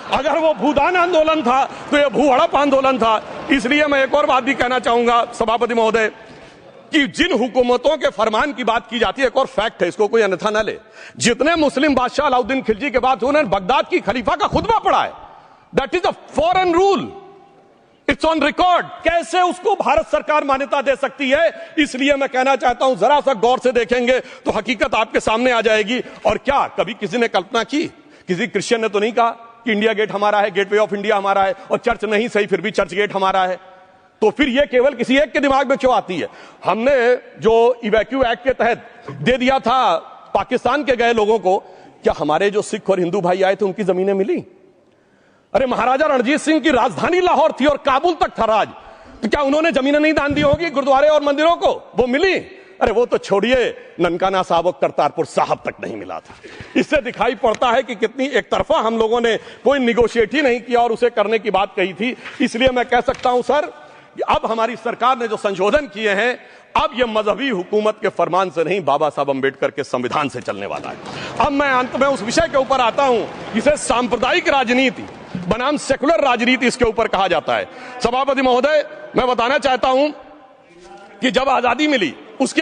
अगर वो भूदान आंदोलन था तो ये भू हड़प आंदोलन था। इसलिए मैं एक और बात भी कहना चाहूंगा सभापति महोदय कि जिन हुकूमतों के फरमान की बात की जाती है, एक और फैक्ट है, इसको कोई अन्यथा न ले, जितने मुस्लिम बादशाह अलाउद्दीन खिलजी के बाद उन्होंने बगदाद की खलीफा का खुतबा पढ़ा है। That is a foreign rule, it's on record. कैसे उसको भारत सरकार मान्यता दे सकती है? इसलिए मैं कहना चाहता हूं, जरा सा गौर से देखेंगे तो हकीकत आपके सामने आ जाएगी। और क्या कभी किसी ने कल्पना की, किसी क्रिश्चियन ने तो नहीं कहा कि इंडिया गेट हमारा है, गेटवे ऑफ इंडिया हमारा है, और चर्च नहीं सही फिर भी चर्च गेट हमारा है। तो फिर यह केवल किसी एक के दिमाग में क्यों आती है? हमने जो इवैक्यू एक्ट के तहत दे दिया था पाकिस्तान के गए लोगों को, क्या हमारे जो सिख और हिंदू भाई आए थे उनकी जमीनें मिली? अरे महाराजा रणजीत सिंह की राजधानी लाहौर थी और काबुल तक था राज, तो क्या उन्होंने जमीनें नहीं दान दी होगी गुरुद्वारे और मंदिरों को? वो मिली। अरे वो तो छोड़िए, ननकाना साहब और करतारपुर साहब तक नहीं मिला था। इससे दिखाई पड़ता है कि कितनी एक तरफा हम लोगों ने कोई निगोशिएट ही नहीं किया और उसे करने की बात कही थी। इसलिए मैं कह सकता हूं सर, अब हमारी सरकार ने जो संशोधन किए हैं, अब यह मजहबी हुकूमत के फरमान से नहीं, बाबा साहब अंबेडकर के संविधान से चलने वाला है। अब मैं अंत में उस विषय के ऊपर आता हूं जिसे सांप्रदायिक राजनीति बनाम सेकुलर राजनीति इसके ऊपर कहा जाता है। सभापति महोदय, मैं बताना चाहता हूं कि जब आजादी मिली